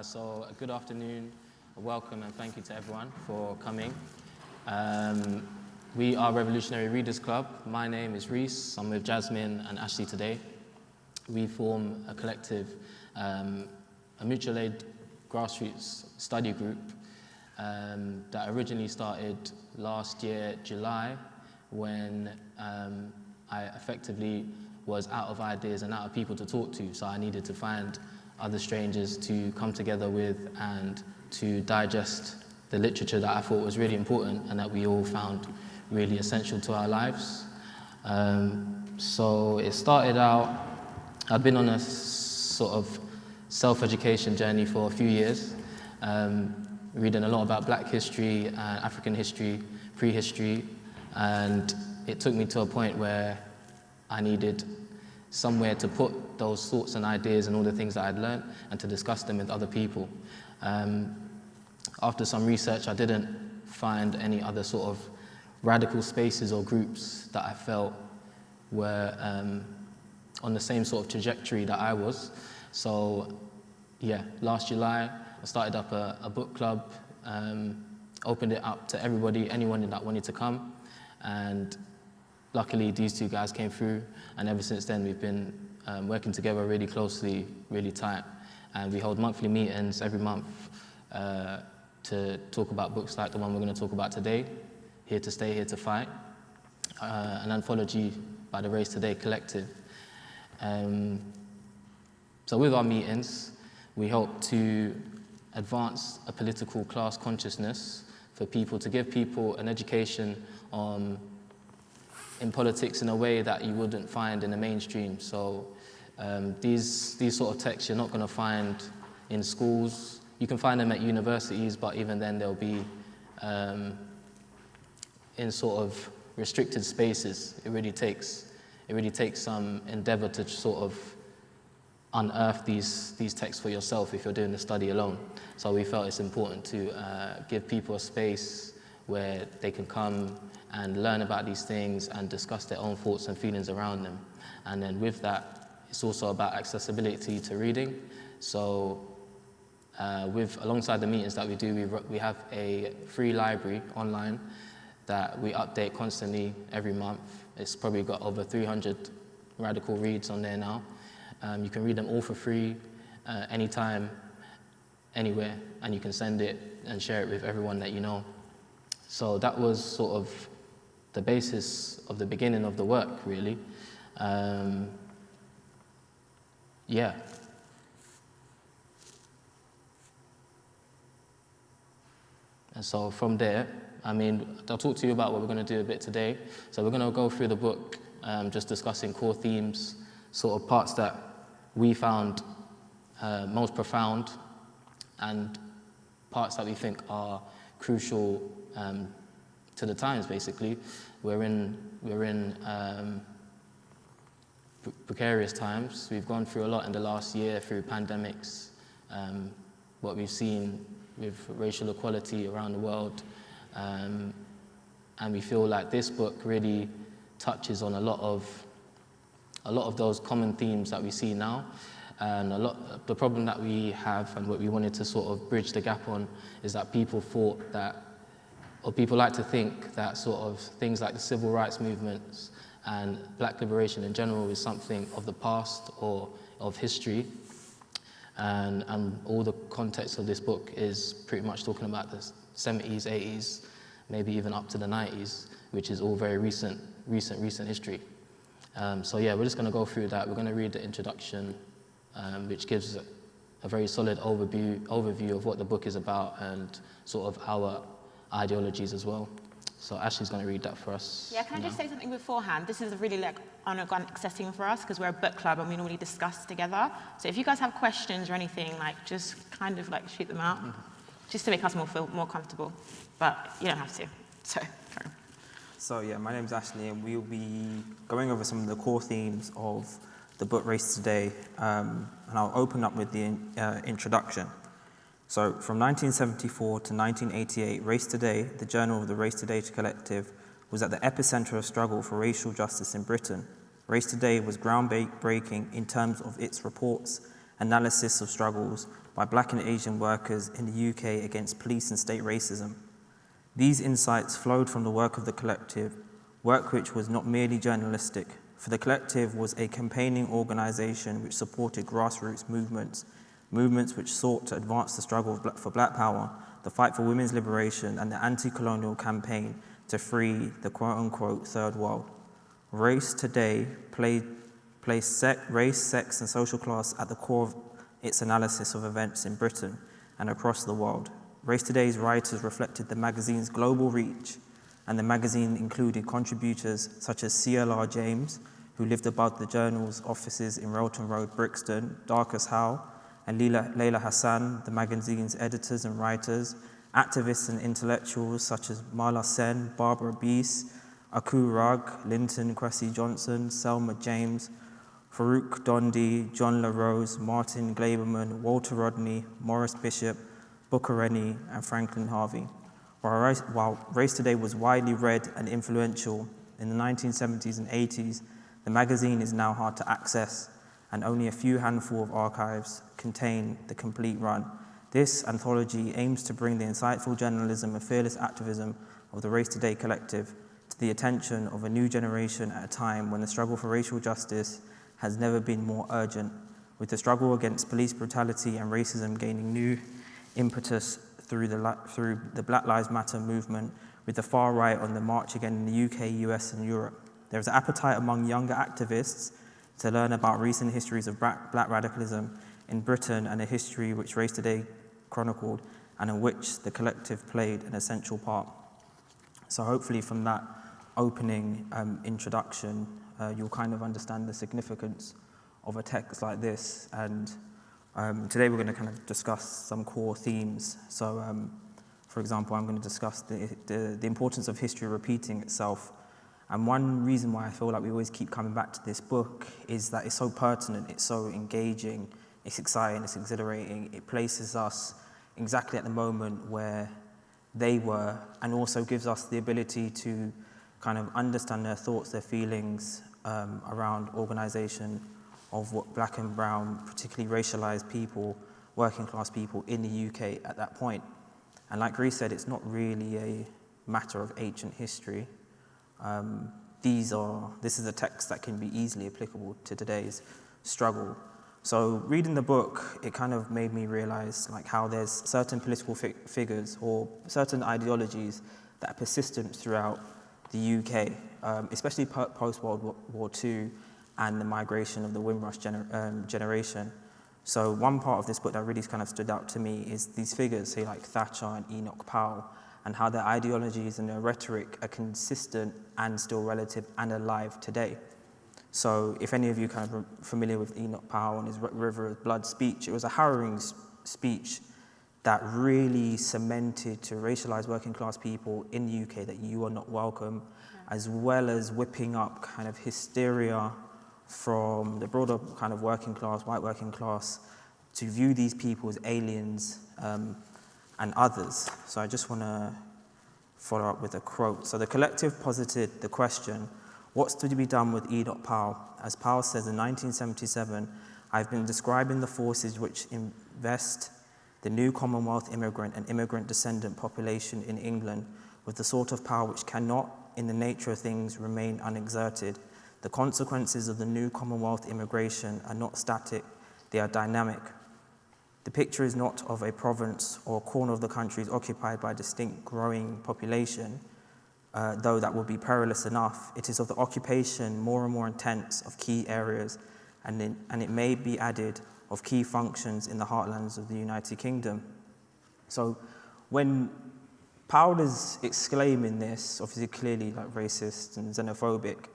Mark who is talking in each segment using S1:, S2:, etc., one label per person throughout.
S1: So good afternoon, welcome and thank you to everyone for coming. We are Revolutionary Readers Club. My name is Reiss. I'm with Jasmine and Ashley today. We form a collective, a mutual aid grassroots study group that originally started last year, July, when I effectively was out of ideas and out of people to talk to, so I needed to find other strangers to come together with and to digest the literature that I thought was really important and that we all found really essential to our lives. So it started out, I've been on a sort of self-education journey for a few years, reading a lot about Black history, African history, prehistory, and it took me to a point where I needed somewhere to put those thoughts and ideas and all the things that I'd learned and to discuss them with other people. After some research, I didn't find any other sort of radical spaces or groups that I felt were on the same sort of trajectory that I was. So yeah, last July, I started up a book club, opened it up to everybody, anyone that wanted to come, and luckily these two guys came through, and ever since then we've been working together really closely, really tight, and we hold monthly meetings every month to talk about books like the one we're going to talk about today, Here to Stay, Here to Fight, an anthology by the Race Today collective. So with our meetings, we hope to advance a political class consciousness for people, to give people an education in politics in a way that you wouldn't find in the mainstream. So these sort of texts you're not going to find in schools. You can find them at universities, but even then they'll be in sort of restricted spaces. It really takes some endeavor to sort of unearth these texts for yourself if you're doing the study alone. So we felt it's important to give people a space where they can come and learn about these things and discuss their own thoughts and feelings around them. And then with that, it's also about accessibility to reading. So alongside the meetings that we do, we have a free library online that we update constantly every month. It's probably got over 300 radical reads on there now. You can read them all for free, anytime, anywhere, and you can send it and share it with everyone that you know. So that was sort of the basis of the beginning of the work, really. Yeah. And so from there, I'll talk to you about what we're going to do a bit today. So we're going to go through the book, just discussing core themes, sort of parts that we found most profound and parts that we think are crucial to the times, basically. We're in precarious times. We've gone through a lot in the last year through pandemics, what we've seen with racial equality around the world, and we feel like this book really touches on a lot of those common themes that we see now. And the problem that we have and what we wanted to sort of bridge the gap on is that people thought that, or people like to think that sort of things like the civil rights movements and Black liberation in general is something of the past or of history. And all the context of this book is pretty much talking about the 70s, 80s, maybe even up to the 90s, which is all very recent history. So yeah, we're just going to go through that. We're going to read the introduction, which gives a very solid overview of what the book is about and sort of our ideologies as well. So Ashley's going to read that for us.
S2: Yeah, can I just say something beforehand? This is a really unorganic setting for us because we're a book club and we normally discuss together. So if you guys have questions or anything, just kind of shoot them out, just to make us feel more comfortable. But you don't have to. So, sorry.
S3: So yeah, my name's Ashley and we'll be going over some of the core themes of the book Race Today, and I'll open up with the introduction. So from 1974 to 1988, Race Today, the journal of the Race Today collective, was at the epicenter of struggle for racial justice in Britain. Race Today was groundbreaking in terms of its reports, analysis of struggles, by Black and Asian workers in the UK against police and state racism. These insights flowed from the work of the collective, work which was not merely journalistic, for the collective was a campaigning organisation which supported grassroots movements, movements which sought to advance the struggle for Black power, the fight for women's liberation, and the anti-colonial campaign to free the quote-unquote third world. Race Today placed race, sex, and social class at the core of its analysis of events in Britain and across the world. Race Today's writers reflected the magazine's global reach, and the magazine included contributors such as C.L.R. James, who lived above the journal's offices in Railton Road, Brixton, Darcus Howe, and Leila Hassan, the magazine's editors and writers, activists and intellectuals such as Mala Sen, Barbara Beese, Aku Rugg, Linton Cressy Johnson, Selma James, Farouk Dondi, John LaRose, Martin Glaberman, Walter Rodney, Morris Bishop, Booker Rennie, and Franklin Harvey. While Race Today was widely read and influential in the 1970s and 80s, the magazine is now hard to access, and only a few handful of archives contain the complete run. This anthology aims to bring the insightful journalism and fearless activism of the Race Today collective to the attention of a new generation at a time when the struggle for racial justice has never been more urgent, with the struggle against police brutality and racism gaining new impetus through the Black Lives Matter movement, with the far right on the march again in the UK, US, and Europe. There is an appetite among younger activists to learn about recent histories of black radicalism in Britain and a history which Race Today chronicled and in which the collective played an essential part. So hopefully from that opening introduction, you'll kind of understand the significance of a text like this. And today we're going to kind of discuss some core themes. So, for example, I'm going to discuss the importance of history repeating itself. And one reason why I feel like we always keep coming back to this book is that it's so pertinent, it's so engaging, it's exciting, it's exhilarating. It places us exactly at the moment where they were, and also gives us the ability to kind of understand their thoughts, their feelings around organisation of what Black and brown, particularly racialised people, working class people in the UK at that point. And like Reiss said, it's not really a matter of ancient history. This is a text that can be easily applicable to today's struggle. So reading the book, it kind of made me realise like how there's certain political figures or certain ideologies that are persistent throughout the UK, especially post-World War II and the migration of the Windrush generation. So one part of this book that really kind of stood out to me is these figures, say like Thatcher and Enoch Powell, and how their ideologies and their rhetoric are consistent and still relative and alive today. So if any of you kind of are familiar with Enoch Powell and his River of Blood speech, it was a harrowing speech that really cemented to racialized working class people in the UK that you are not welcome, as well as whipping up kind of hysteria from the broader kind of working class, white working class, to view these people as aliens and others. So I just want to follow up with a quote. So the collective posited the question, what's to be done with Enoch Powell? As Powell says in 1977, I've been describing the forces which invest the new Commonwealth immigrant and immigrant descendant population in England with the sort of power which cannot, in the nature of things, remain unexerted. The consequences of the new Commonwealth immigration are not static, they are dynamic. The picture is not of a province or a corner of the country occupied by a distinct growing population, though that would be perilous enough. It is of the occupation more and more intense of key areas, and it may be added of key functions in the heartlands of the United Kingdom. So when Powell is exclaiming this, obviously clearly like racist and xenophobic,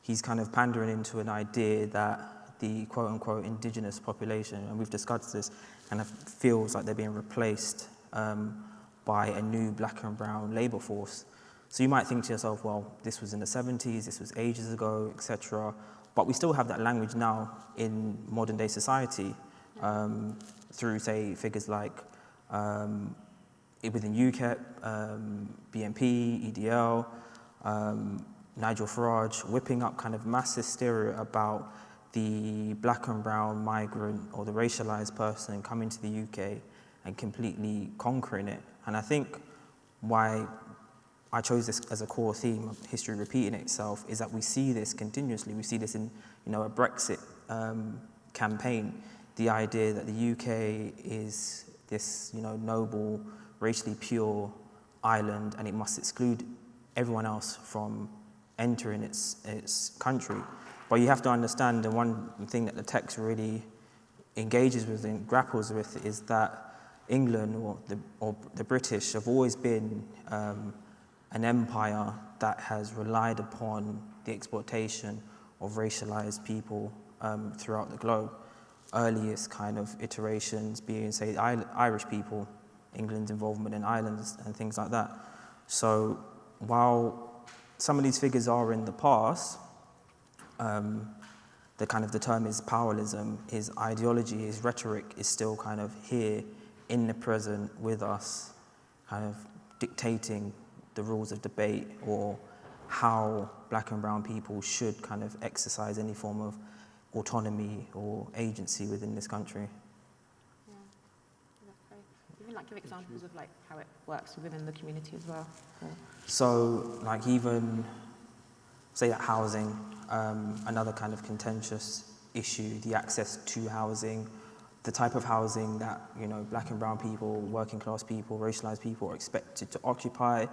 S3: he's kind of pandering into an idea that the quote-unquote indigenous population, and we've discussed this, kind of feels like they're being replaced by a new black and brown labour force. So you might think to yourself, well, this was in the 70s, this was ages ago, etc. But we still have that language now in modern day society through, say, figures like within UKIP, BNP, EDL, Nigel Farage, whipping up kind of mass hysteria about the black and brown migrant or the racialized person coming to the UK and completely conquering it. And I think why I chose this as a core theme of history repeating itself is that we see this continuously. We see this in, a Brexit campaign. The idea that the UK is this, noble, racially pure island, and it must exclude everyone else from entering its country. But you have to understand, the one thing that the text really engages with and grapples with is that England or the British have always been an empire that has relied upon the exploitation of racialized people throughout the globe. Earliest kind of iterations being, say, Irish people, England's involvement in islands and things like that. So while some of these figures are in the past, the term is powerlism, his ideology, his rhetoric is still kind of here in the present with us, kind of dictating the rules of debate or how black and brown people should kind of exercise any form of autonomy or agency within this country.
S2: Yeah, that's great. Even give examples of how it works within the community as well. Or...
S3: So even say that housing, another kind of contentious issue, the access to housing, the type of housing that black and brown people, working class people, racialized people are expected to occupy.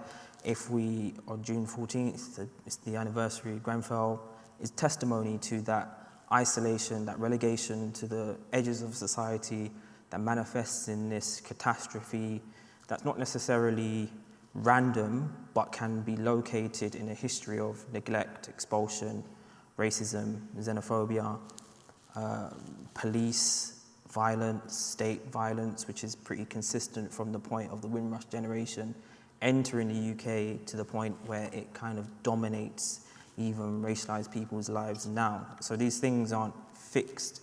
S3: If we, on June 14th, it's the anniversary of Grenfell, is testimony to that isolation, that relegation to the edges of society that manifests in this catastrophe that's not necessarily random, but can be located in a history of neglect, expulsion, racism, xenophobia, police violence, state violence, which is pretty consistent from the point of the Windrush generation entering the UK to the point where it kind of dominates even racialized people's lives now. So these things aren't fixed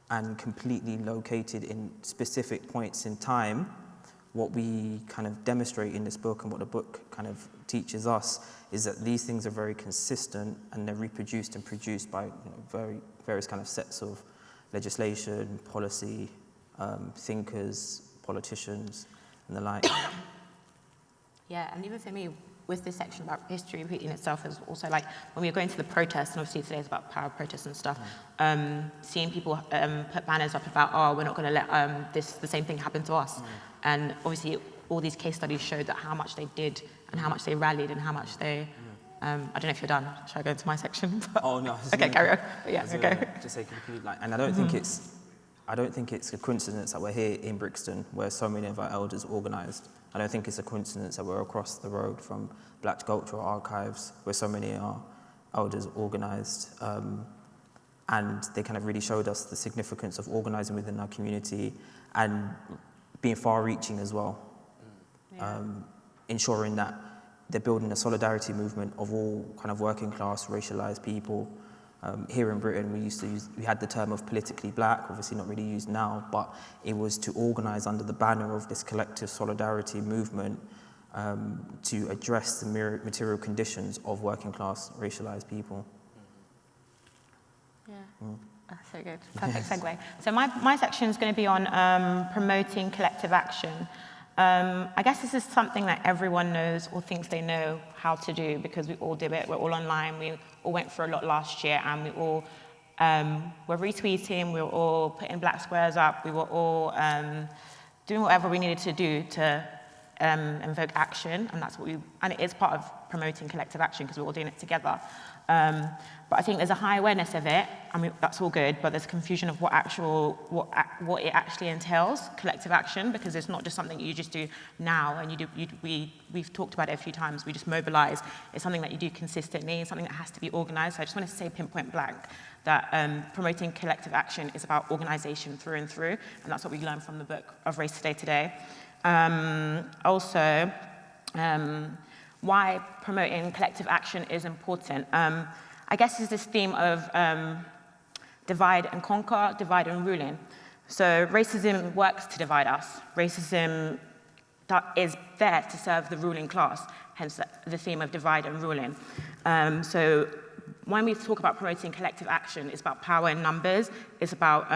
S3: and completely located in specific points in time. What we kind of demonstrate in this book and what the book kind of teaches us is that these things are very consistent and they're reproduced and produced by various kind of sets of legislation, policy, thinkers, politicians, and the like.
S2: Yeah, and even for me, with this section about history repeating itself, is also when we were going to the protests, and obviously today is about power protests and stuff, seeing people put banners up about, we're not going to let the same thing happen to us. And obviously all these case studies showed that how much they did and how much they rallied and how much they... I don't know if you're done. Should I go into my section?
S3: Oh, no.
S2: Okay, carry on. But yeah, okay.
S3: Just say conclude, and I don't think it's a coincidence that we're here in Brixton, where so many of our elders organised. I don't think it's a coincidence that we're across the road from Black Cultural Archives, where so many of our elders organised. And they kind of really showed us the significance of organising within our community and being far-reaching as well.
S2: Yeah.
S3: Ensuring that they're building a solidarity movement of all kind of working class, racialised people. Here in Britain, we had the term of politically black, obviously not really used now, but it was to organise under the banner of this collective solidarity movement to address the material conditions of working class, racialised people.
S2: Yeah. That's so good. Perfect segue. So my section is going to be on promoting collective action. I guess this is something that everyone knows or thinks they know how to do because we all do it. We're all online. We all went through a lot last year, and we all were retweeting. We were all putting black squares up. We were all doing whatever we needed to do to invoke action, and it is part of promoting collective action because we're all doing it together. But I think there's a high awareness of it. I mean, that's all good, but there's confusion of what it actually entails, collective action, because it's not just something you just do now and we've talked about it a few times, we just mobilize. It's something that you do consistently, something that has to be organized. So I just want to say point blank that promoting collective action is about organization through and through, and that's what we learned from the book of Race Today. Also, why promoting collective action is important. I guess it's this theme of divide and conquer, divide and ruling. So racism works to divide us. Racism is there to serve the ruling class, hence the theme of divide and ruling. So when we talk about promoting collective action, it's about power in numbers. It's about,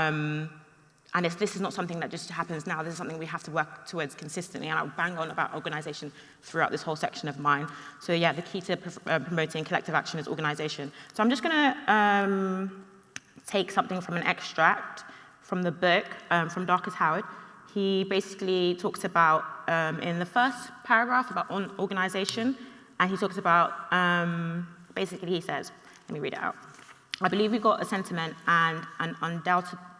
S2: this is not something that just happens now. This is something we have to work towards consistently. And I'll bang on about organisation throughout this whole section of mine. So yeah, the key to promoting collective action is organisation. So I'm just going to take something from an extract from the book, from Darkest Howard. He basically talks about, in the first paragraph, about organisation, and he talks about, basically he says, let me read it out. I believe we've got a sentiment and an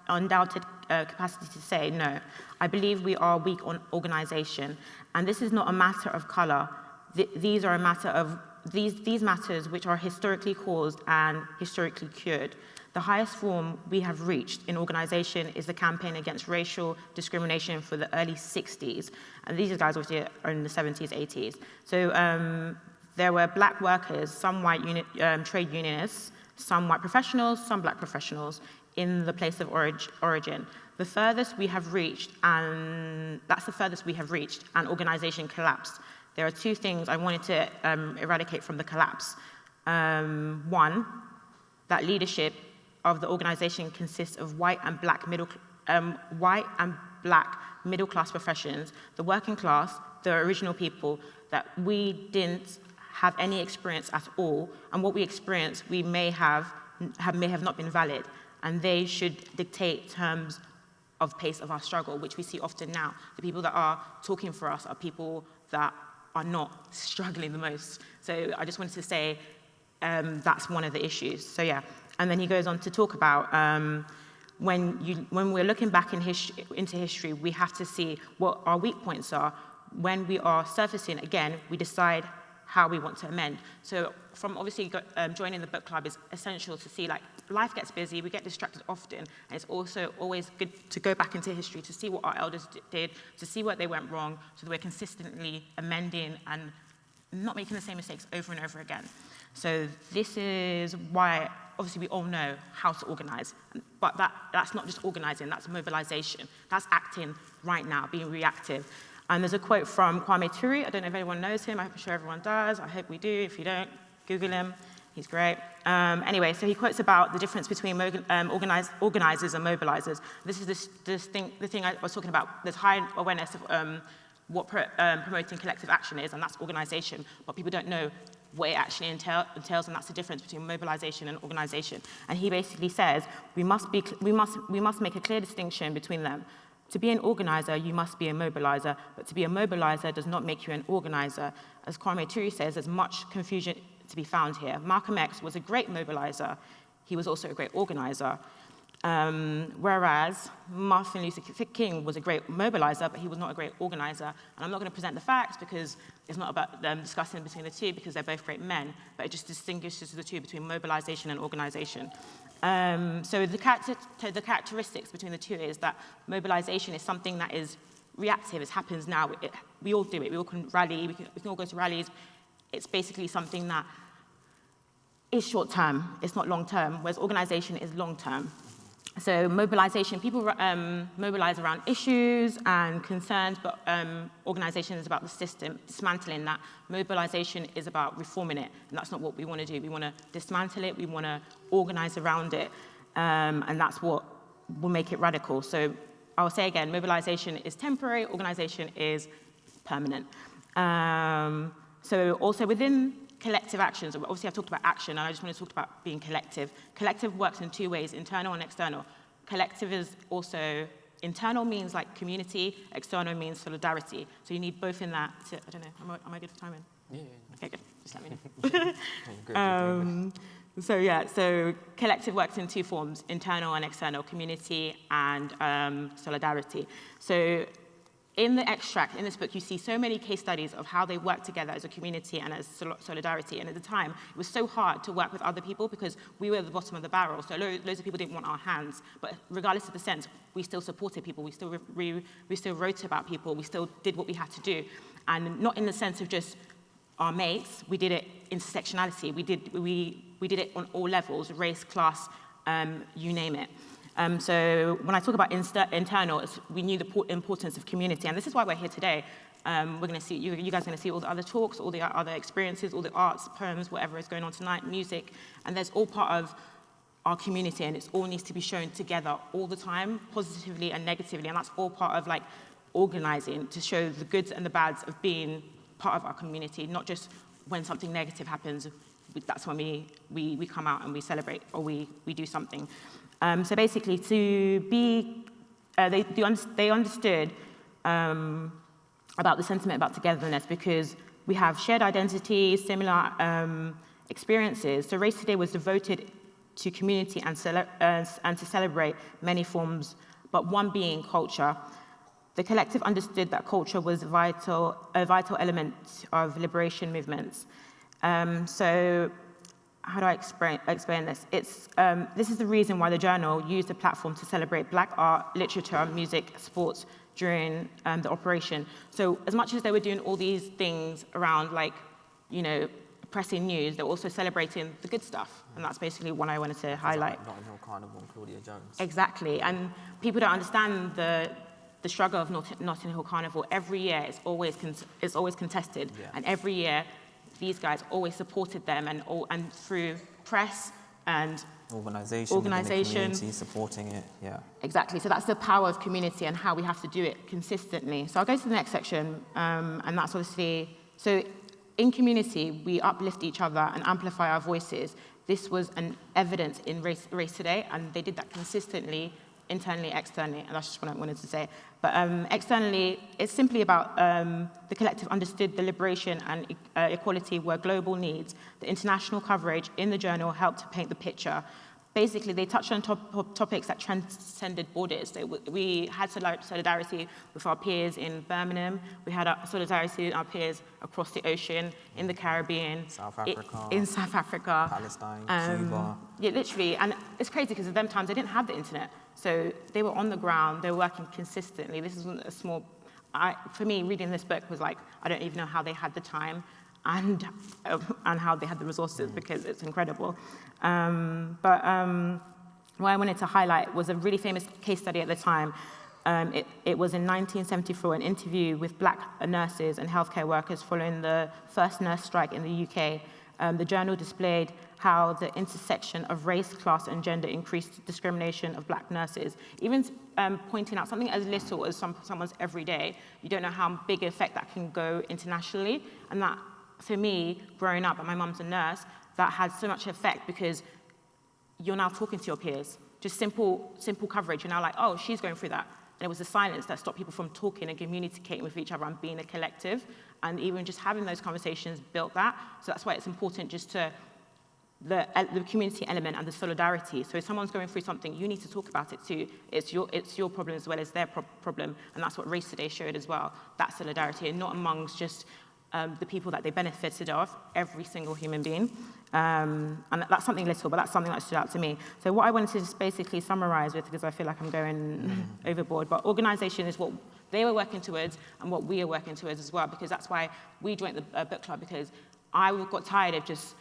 S2: undoubted capacity to say no. I believe we are weak on organisation, and this is not a matter of colour. These are a matter of, these matters which are historically caused and historically cured. The highest form we have reached in organisation is the campaign against racial discrimination for the early 60s. And these guys obviously are in the 70s, 80s. So there were black workers, some white trade unionists, some white professionals, some black professionals in the place of origin. The furthest we have reached, and that's the furthest we have reached, and organisation collapsed. There are two things I wanted to eradicate from the collapse. One, that leadership of the organisation consists of white and black middle class professions, the working class, the original people, that we didn't have any experience at all, and what we experienced we may have not been valid, and they should dictate terms of pace of our struggle, which we see often now. The people that are talking for us are people that are not struggling the most. So I just wanted to say that's one of the issues. So yeah. And then he goes on to talk about when we're looking back into history, we have to see what our weak points are. When we are surfacing, again, we decide how we want to amend. So from obviously joining the book club is essential to see, like, life gets busy, we get distracted often, and it's also always good to go back into history to see what our elders did, to see where they went wrong, so that we're consistently amending and not making the same mistakes over and over again. So this is why, obviously, we all know how to organise, but that's not just organising, that's mobilisation. That's acting right now, being reactive. And there's a quote from Kwame Ture. I don't know if anyone knows him. I'm sure everyone does. I hope we do. If you don't, Google him. He's great. Anyway, so he quotes about the difference between organisers and mobilisers. This is the thing I was talking about. There's high awareness of what promoting collective action is, and that's organisation. But people don't know what it actually entails, and that's the difference between mobilisation and organisation. And he basically says we must make a clear distinction between them. To be an organiser, you must be a mobiliser, but to be a mobiliser does not make you an organiser. As Kwame Ture says, there's much confusion to be found here. Malcolm X was a great mobiliser. He was also a great organiser. Whereas Martin Luther King was a great mobiliser, but he was not a great organiser. And I'm not going to present the facts because it's not about them discussing between the two, because they're both great men, but it just distinguishes the two between mobilisation and organisation. So the characteristics between the two is that mobilisation is something that is reactive. It happens now. We all do it. We all can rally. We can all go to rallies. It's basically something that is short-term. It's not long-term, whereas organisation is long-term. So mobilisation, people mobilise around issues and concerns, but organisation is about the system, dismantling that. Mobilisation is about reforming it, and that's not what we want to do. We want to dismantle it, we want to organise around it, and that's what will make it radical. So I'll say again, mobilisation is temporary, organisation is permanent. So also within collective actions, obviously I've talked about action, and I just want to talk about being collective. Collective works in two ways, internal and external. Collective is also, internal means like community, external means solidarity. So you need both in that. I don't know, am I good for timing?
S1: Yeah.
S2: Okay, good, just let me know. So collective works in two forms, internal and external, community and solidarity. So in the extract, in this book, you see so many case studies of how they work together as a community and as solidarity. And at the time, it was so hard to work with other people because we were at the bottom of the barrel. So loads of people didn't want our hands. But regardless of the sense, we still supported people. We still wrote about people. We still did what we had to do. And not in the sense of just our mates. We did it intersectionality. We did it on all levels, race, class, you name it. So when I talk about internal, we knew the importance of community, and this is why we're here today. We're going to see, you guys are going to see all the other talks, all the other experiences, all the arts, poems, whatever is going on tonight, music, and there's all part of our community, and it all needs to be shown together all the time, positively and negatively, and that's all part of like organising to show the goods and the bads of being part of our community, not just when something negative happens, that's when we come out and we celebrate or we do something. So basically, to be, they understood about the sentiment about togetherness because we have shared identities, similar experiences. So Race Today was devoted to community and to celebrate many forms, but one being culture. The collective understood that culture was a vital element of liberation movements. So how do I explain this? This is the reason why the journal used the platform to celebrate Black art, literature, music, sports during the operation. So as much as they were doing all these things around like, you know, pressing news, they're also celebrating the good stuff. And that's basically what I wanted to highlight.
S3: Like Notting Hill Carnival and Claudia Jones.
S2: Exactly. And people don't understand the struggle of Notting Hill Carnival. Every year it's always contested. Yeah. And every year these guys always supported them and through press and
S3: organisation, community supporting it, yeah.
S2: Exactly, so that's the power of community and how we have to do it consistently. So I'll go to the next section, and that's obviously, so in community, we uplift each other and amplify our voices. This was an evidence in Race Today, and they did that consistently, internally, externally, and that's just what I wanted to say. But externally, it's simply about the collective understood the liberation and equality were global needs. The international coverage in the journal helped to paint the picture. Basically, they touched on topics that transcended borders. We had solidarity with our peers in Birmingham. We had solidarity with our peers across the ocean, in the Caribbean, in South Africa,
S3: Palestine, Cuba.
S2: Yeah, literally. And it's crazy because at them times they didn't have the internet. So they were on the ground, they were working consistently. This isn't a small, for me, reading this book was like, I don't even know how they had the time and how they had the resources because it's incredible. But what I wanted to highlight was a really famous case study at the time. It was in 1974, an interview with Black nurses and healthcare workers following the first nurse strike in the UK. The journal displayed how the intersection of race, class, and gender increased discrimination of Black nurses. Even pointing out something as little as someone's everyday, you don't know how big an effect that can go internationally. And that, for me, growing up, and my mum's a nurse, that had so much effect because you're now talking to your peers. Just simple coverage. You're now like, oh, she's going through that. And it was the silence that stopped people from talking and communicating with each other and being a collective. And even just having those conversations built that. So that's why it's important just to the community element and the solidarity. So if someone's going through something, you need to talk about it too. It's your problem as well as their problem. And that's what Race Today showed as well, that solidarity, and not amongst just the people that they benefited of, every single human being. And that's something little, but that's something that stood out to me. So what I wanted to just basically summarize with, because I feel like I'm going overboard, but organisation is what they were working towards and what we are working towards as well, because that's why we joined the book club, because I got tired of just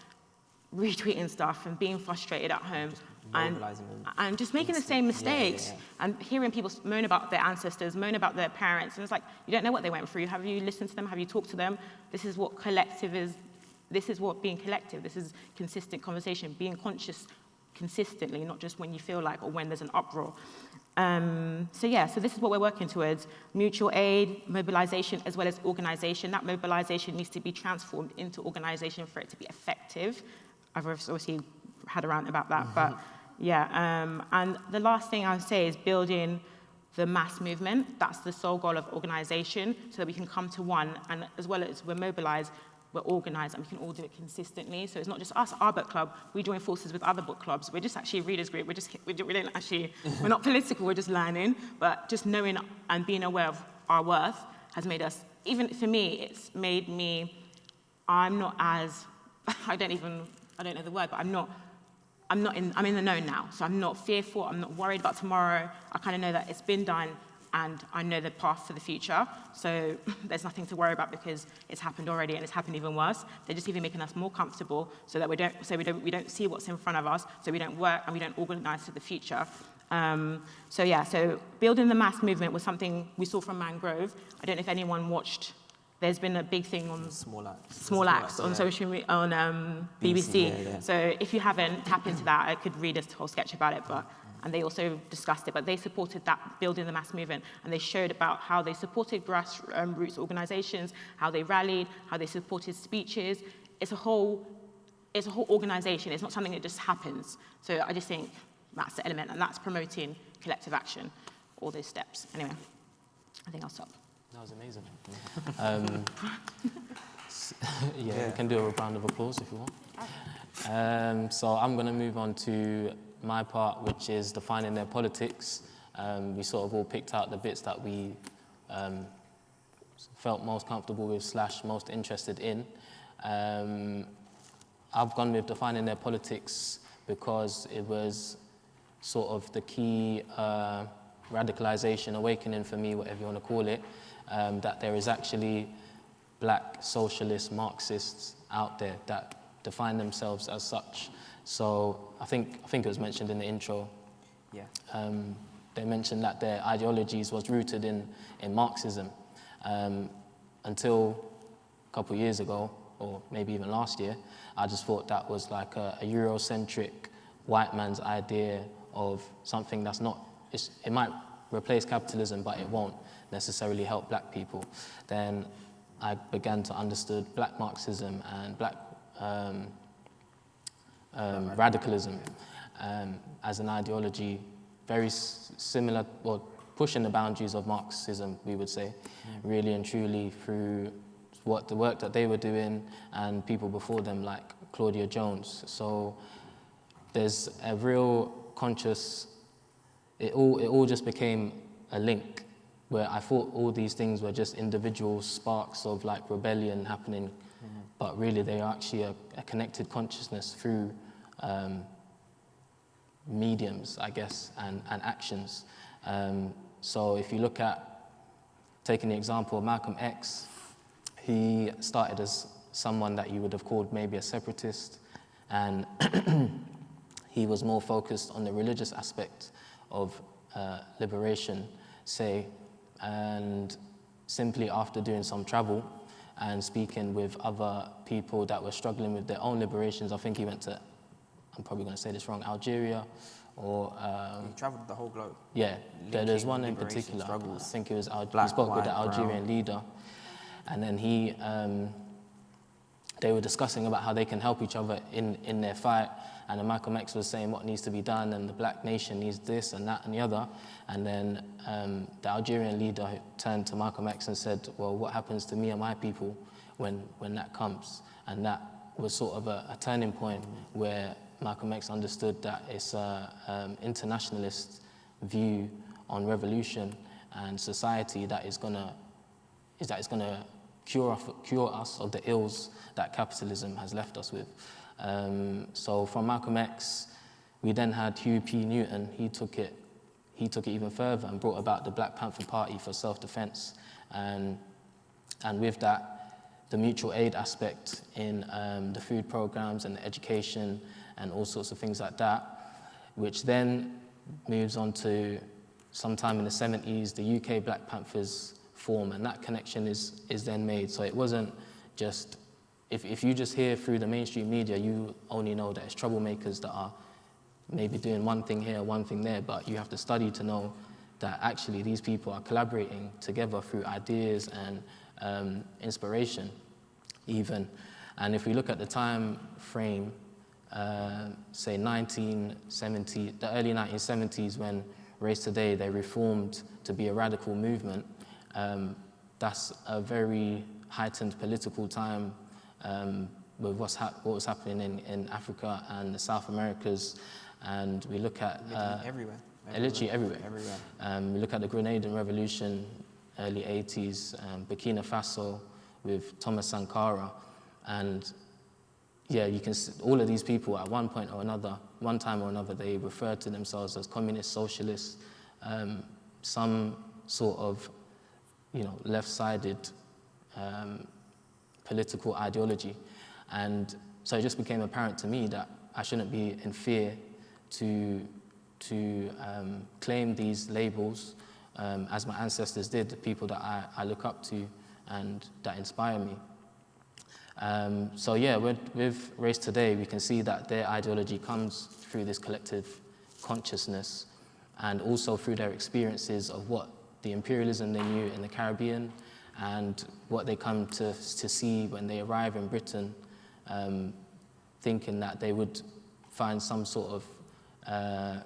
S2: retweeting stuff and being frustrated at home and just making the same mistakes and hearing people moan about their ancestors, moan about their parents, and it's like, you don't know what they went through. Have you listened to them? Have you talked to them? This is what collective is. This is what being collective, this is consistent conversation, being conscious consistently, not just when you feel like or when there's an uproar. So this is what we're working towards. Mutual aid, mobilization, as well as organization. That mobilization needs to be transformed into organization for it to be effective. I've obviously had a rant about that, but and the last thing I would say is building the mass movement. That's the sole goal of organization, so that we can come to one, and as well as we're mobilized, we're organized, and we can all do it consistently. So it's not just us, our book club. We join forces with other book clubs. We're just actually a readers group. We're not political, we're just learning, but just knowing and being aware of our worth has made us, even for me, it's made me, I'm not as, I don't know the word, but I'm in the know now. So I'm not fearful, I'm not worried about tomorrow. I kind of know that it's been done and I know the path for the future. So there's nothing to worry about because it's happened already and it's happened even worse. They're just even making us more comfortable so that we don't see what's in front of us, so we don't work and we don't organize for the future. So building the mass movement was something we saw from Mangrove. I don't know if anyone watched there's been a big thing on
S3: Small acts
S2: on
S3: yeah.
S2: social media, on BBC.
S3: Yeah.
S2: So if you haven't tapped into that, I could read a whole sketch about it, but and they also discussed it, but they supported that, building the mass movement, and they showed about how they supported grassroots organizations, how they rallied, how they supported speeches. It's a whole organization. It's not something that just happens. So I just think that's the element, and that's promoting collective action, all those steps. Anyway, I think I'll stop.
S1: That was amazing. Yeah, we can do a round of applause if you want. So I'm going to move on to my part, which is defining their politics. We sort of all picked out the bits that we felt most comfortable with / most interested in. I've gone with defining their politics because it was sort of the key radicalization, awakening for me, whatever you want to call it, that there is actually black socialist Marxists out there that define themselves as such. So I think it was mentioned in the intro.
S3: Yeah.
S1: They mentioned that their ideologies was rooted in Marxism until a couple of years ago, or maybe even last year. I just thought that was like a Eurocentric white man's idea of something that's not, it might replace capitalism, but it won't necessarily help black people. Then I began to understand black Marxism and black radicalism as an ideology very similar, or pushing the boundaries of Marxism, we would say, really and truly through the work that they were doing and people before them like Claudia Jones. So there's a real conscious, it all just became a link where I thought all these things were just individual sparks of like rebellion happening, but really they are actually a connected consciousness through mediums, I guess, and actions. So if you look at, taking the example of Malcolm X, he started as someone that you would have called maybe a separatist, and he was more focused on the religious aspect of liberation, say, and simply after doing some travel and speaking with other people that were struggling with their own liberations, I think he went to, I'm probably going to say this wrong, Algeria, or...
S3: he travelled the whole globe.
S1: Yeah, there's one in particular, struggles. I think it was he spoke with the Algerian leader, and then they were discussing about how they can help each other in their fight, and then Malcolm X was saying what needs to be done, and the black nation needs this and that and the other, and then the Algerian leader turned to Malcolm X and said, well, what happens to me and my people when that comes? And that was sort of a turning point where Malcolm X understood that it's an internationalist view on revolution and society that is going to cure us of the ills that capitalism has left us with. So from Malcolm X, we then had Huey P. Newton. He took it even further and brought about the Black Panther Party for self-defense, and with that, the mutual aid aspect in the food programs and the education and all sorts of things like that, which then moves on to sometime in the 70s, the UK Black Panthers form, and that connection is then made. So it wasn't just, if you just hear through the mainstream media, you only know that it's troublemakers that are maybe doing one thing here, one thing there, but you have to study to know that actually these people are collaborating together through ideas and inspiration even. And if we look at the time frame, say 1970, the early 1970s, when Race Today, they reformed to be a radical movement, that's a very heightened political time with what was happening in Africa and the South Americas, and we look at literally everywhere. We look at the Grenadian Revolution, early 80s, Burkina Faso with Thomas Sankara, and yeah, you can see all of these people at one point or another, one time or another, they referred to themselves as communist, socialists, some sort of, left-sided political ideology. And so it just became apparent to me that I shouldn't be in fear to claim these labels as my ancestors did, the people that I look up to and that inspire me. So yeah, with Race Today, we can see that their ideology comes through this collective consciousness and also through their experiences of what the imperialism they knew in the Caribbean and what they come to see when they arrive in Britain, thinking that they would find some sort of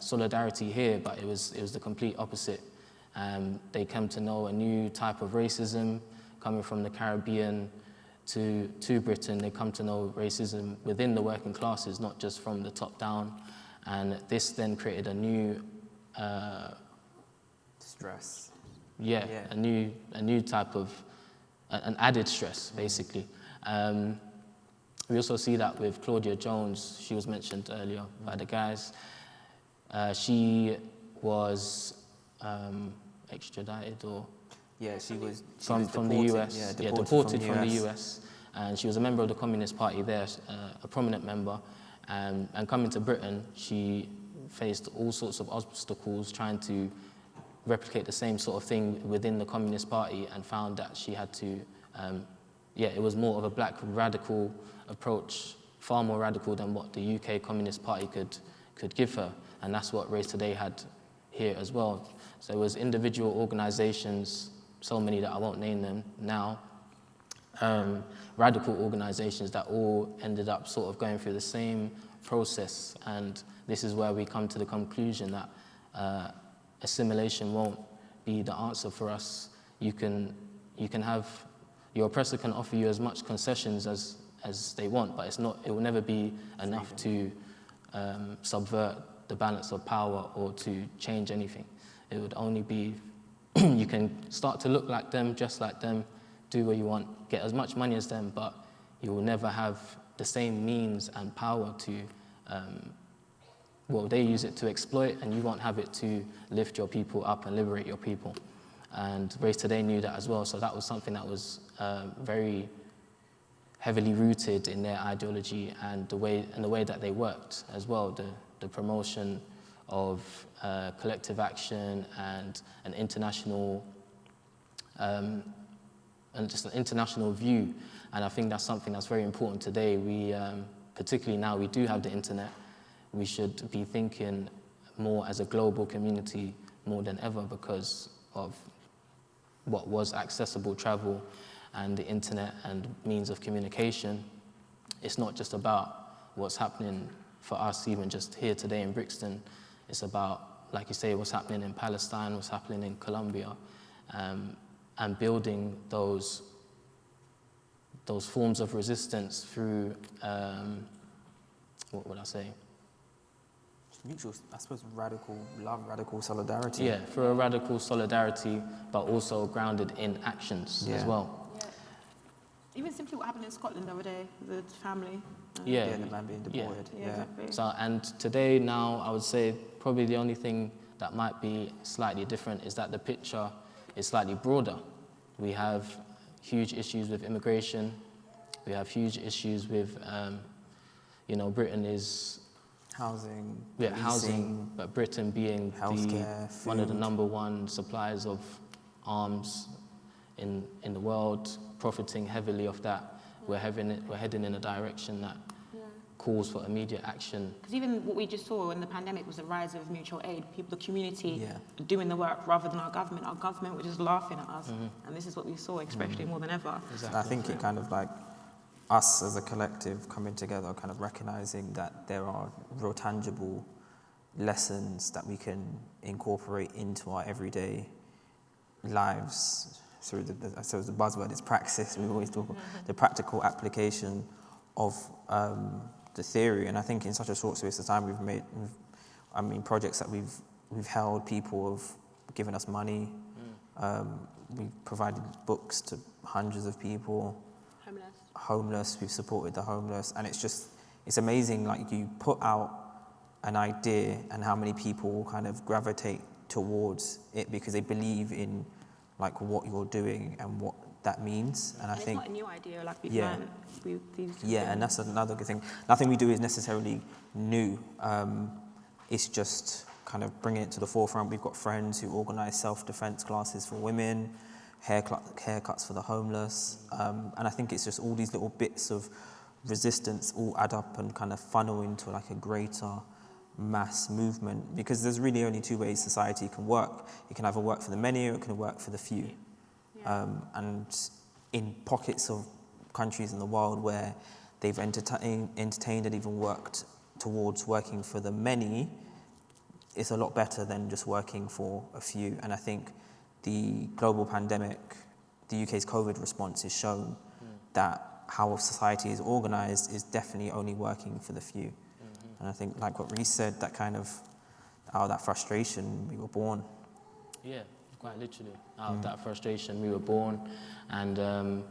S1: solidarity here, but it was the complete opposite. They come to know a new type of racism coming from the Caribbean to Britain. They come to know racism within the working classes, not just from the top down. And this then created a new
S3: Stress.
S1: yeah, a new type of an added stress, basically. We also see that with Claudia Jones. She was mentioned earlier by the guys. She was extradited or
S3: she was
S1: from the US. Deported from the US. And she was a member of the Communist Party there, a prominent member. And coming to Britain, she faced all sorts of obstacles trying to replicate the same sort of thing within the Communist Party, and found that she had to, it was more of a black radical approach, far more radical than what the UK Communist Party could give her. And that's what Race Today had here as well. So it was individual organizations, so many that I won't name them now, radical organizations that all ended up sort of going through the same process. And this is where we come to the conclusion that assimilation won't be the answer for us. You can have, your oppressor can offer you as much concessions as they want, but it will never be enough to subvert the balance of power or to change anything. It would only be, you can start to look like them, just like them, do what you want, get as much money as them, but you will never have the same means and power to, they use it to exploit, and you won't have it to lift your people up and liberate your people. And Race Today knew that as well, so that was something that was very heavily rooted in their ideology and the way that they worked as well, the promotion of collective action and an international and just an international view. And I think that's something that's very important today. We, particularly now we do have the internet, we should be thinking more as a global community more than ever because of what was accessible travel and the internet and means of communication. It's not just about what's happening for us, even just here today in Brixton. It's about, like you say, what's happening in Palestine, what's happening in Colombia, and building those forms of resistance through, what would I say?
S3: Mutual, I suppose, radical love, radical solidarity.
S1: Yeah, for a radical solidarity, but also grounded in actions as well.
S2: Yeah. Even simply what happened in Scotland the other day, the family.
S3: The man being deported.
S2: Yeah, exactly.
S1: So, and today now, I would say probably the only thing that might be slightly different is that the picture is slightly broader. We have huge issues with immigration. We have huge issues with, Britain is
S3: housing,
S1: housing, but Britain being one of the #1 suppliers of arms in the world, profiting heavily off that. We're heading in a direction that calls for immediate action.
S2: Because even what we just saw in the pandemic was the rise of mutual aid, people, the community doing the work rather than our government. Our government was just laughing at us, and this is what we saw, especially more than ever.
S3: Exactly. I think it kind of like us as a collective coming together, kind of recognizing that there are real tangible lessons that we can incorporate into our everyday lives through I suppose the buzzword is praxis. We always talk about the practical application of the theory. And I think in such a short space of time we've made, projects that we've held, people have given us money. We provided books to hundreds of people. Homeless, we've supported the homeless, and it's amazing, like you put out an idea and how many people kind of gravitate towards it because they believe in like what you're doing and what that means. And I think
S2: it's not a new idea, like we've learned.
S3: And that's another good thing. Nothing we do is necessarily new. It's just kind of bringing it to the forefront. We've got friends who organise self-defense classes for women, haircuts for the homeless. And I think it's just all these little bits of resistance all add up and kind of funnel into like a greater mass movement, because there's really only two ways society can work. It can either work for the many or it can work for the few. And in pockets of countries in the world where they've entertained and even worked towards working for the many, it's a lot better than just working for a few. And I think the global pandemic, the UK's COVID response has shown that how society is organised is definitely only working for the few. And I think, like what Reiss said, that kind of, out of that frustration, we were born.
S1: Yeah, quite literally. Out of that frustration, we were born. And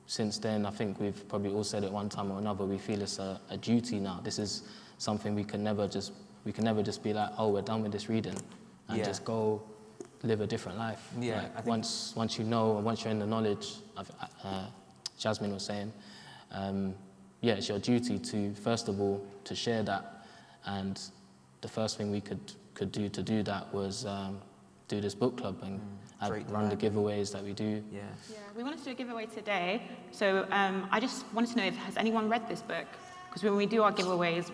S1: since then, I think we've probably all said it one time or another, we feel it's a duty now. This is something we can never just be like, oh, we're done with this reading, and just go live a different life.
S3: Yeah,
S1: like once you know, and once you're in the knowledge, Jasmine was saying, it's your duty to, first of all, to share that. And the first thing we could do to do that was do this book club and run the giveaways that we do.
S2: Yeah, we wanted to do a giveaway today. So I just wanted to know, has anyone read this book? Because when we do our giveaways,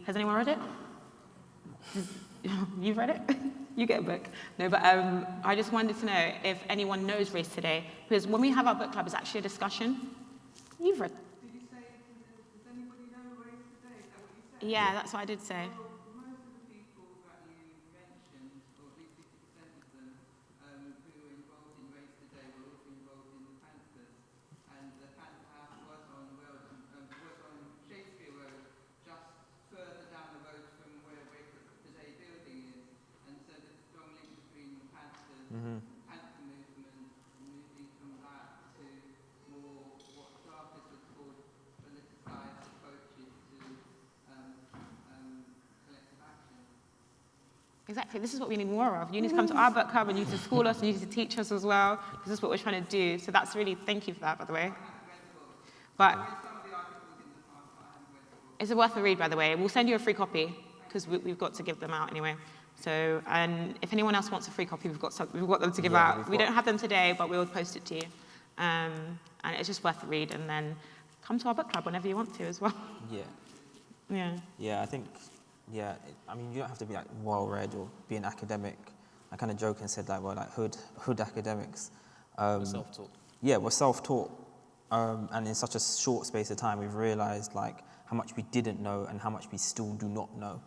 S2: has anyone read it? You've read it? You get a book. No, but I just wanted to know if anyone knows Race Today, because when we have our book club, it's actually a discussion. You've read.
S4: Did you say, does anybody know Race Today? Is that what you said?
S2: Yeah, that's what I did say.
S4: Well, most of the people that you mentioned, or at least 50% of them, who were involved in Race Today were also involved in the Panthers. And the Panther House was on Shakespeare Road, just further down the road from where Race Today building is. And so there's a strong link between the Panthers, Panther movement, moving from that to more what Jarvis would call politicized approaches to collective action.
S2: Exactly, this is what we need more of. You need to come to our book club and you need to school us, and you need to teach us as well. This is what we're trying to do. So that's really, thank you for that, by the way. But it's worth a read, by the way. We'll send you a free copy because we've got to give them out anyway. So, and if anyone else wants a free copy, we've got them to give out. We don't have them today, but we'll post it to you. And it's just worth a read, and then come to our book club whenever you want to as well.
S3: Yeah, I think, I mean, you don't have to be like well-read or be an academic. I kind of joke and said like, well, like hood academics.
S1: We're self-taught.
S3: Yeah, we're self-taught. And in such a short space of time, we've realized like how much we didn't know and how much we still do not know.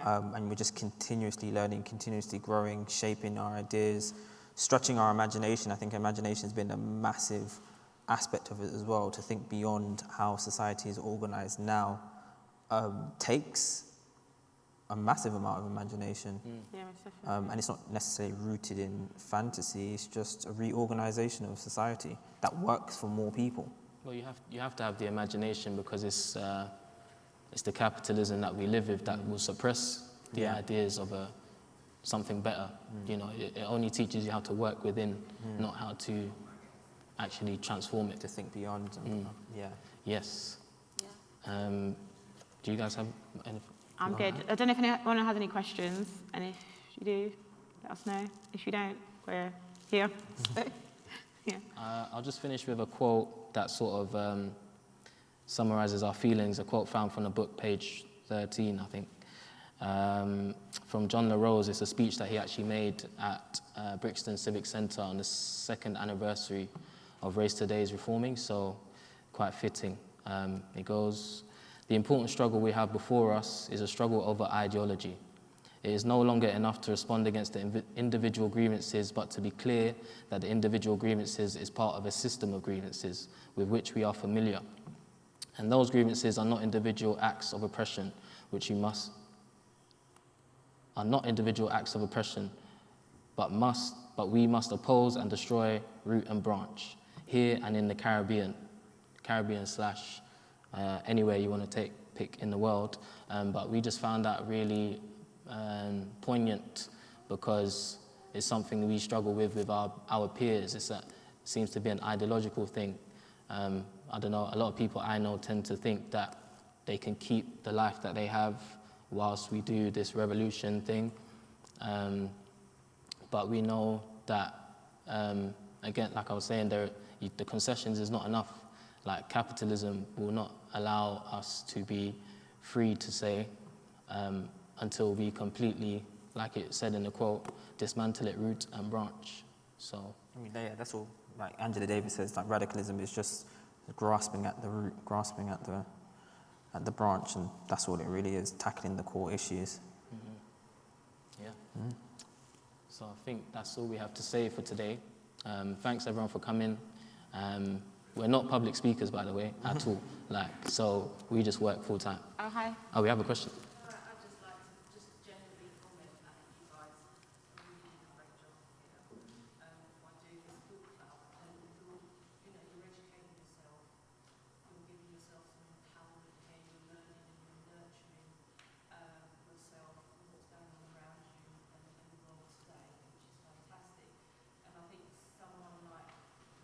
S3: And we're just continuously learning, continuously growing, shaping our ideas, stretching our imagination. I think imagination has been a massive aspect of it as well. To think beyond how society is organized now takes a massive amount of imagination.
S2: Yeah, most definitely.
S3: And it's not necessarily rooted in fantasy, it's just a reorganization of society that works for more people.
S1: Well, you have to have the imagination, because it's the capitalism that we live with that will suppress the ideas of something better. You know, it only teaches you how to work within, not how to actually transform it.
S3: To think beyond.
S1: Yes. Do you guys have anything?
S2: I'm good. I don't know if anyone has any questions, and if you do, let us know. If you don't, we're here.
S1: I'll just finish with a quote that sort of summarizes our feelings, a quote found from the book, page 13, I think, from John LaRose. It's a speech that he actually made at Brixton Civic Centre on the 2nd anniversary of Race Today's reforming, so quite fitting. It goes, "The important struggle we have before us is a struggle over ideology. It is no longer enough to respond against the individual grievances, but to be clear that the individual grievances is part of a system of grievances with which we are familiar. And those grievances are not individual acts of oppression, but we must oppose and destroy root and branch, here and in the Caribbean / anywhere you want to pick in the world." But we just found that really poignant, because it's something we struggle with our peers. It seems to be an ideological thing. I don't know, a lot of people I know tend to think that they can keep the life that they have whilst we do this revolution thing. But we know that again, like I was saying, the concessions is not enough. Like capitalism will not allow us to be free to say until we completely, like it said in the quote, dismantle it root and branch. So
S3: I mean, yeah, that's all. Like Angela Davis says, like radicalism is just grasping at the root, grasping at the branch, and that's all it really is, tackling the core issues.
S1: Yeah. So I think that's all we have to say for today. Thanks everyone for coming. We're not public speakers, by the way, at all. Like, so we just work full time.
S2: Oh, hi.
S1: Oh, we have a question.
S5: I'd just like to just generally comment that you guys are really doing a great job here by doing this book club, and you're educating yourself, you're giving yourself some empowerment here, you're learning and you're nurturing yourself and what's going on around you and the world today, which is fantastic. And I think someone like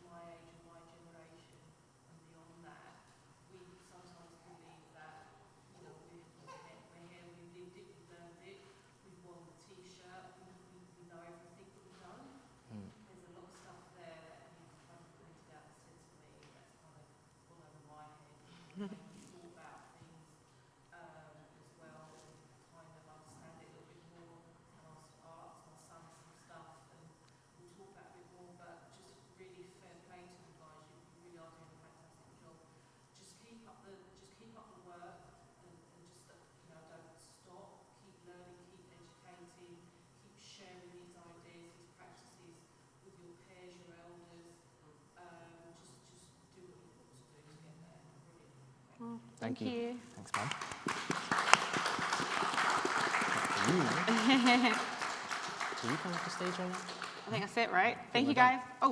S5: my age and my generation and beyond that, we sometimes believe that we're here, we've lived it, we've learned it, we've worn the t-shirt, we know everything that we've done. There's a lot of stuff there that you've kind of pointed out and said to me that's kind of gone over my head. Made me thought about things as well, and kind of understand it a little bit more, and ask my son some stuff, and we'll talk about it a bit more, but just really fair play to you guys, you really are doing a fantastic job. Just keep up the work, and just don't stop. Keep learning, keep educating, keep sharing these ideas, these practices with your peers, your elders. Just do what you've got to do to get there. Brilliant.
S2: Thank you.
S3: Thanks, man.
S1: Do you come off the stage right now?
S2: I think that's it, right? Thank you,
S1: we're done.
S2: guys. Oh.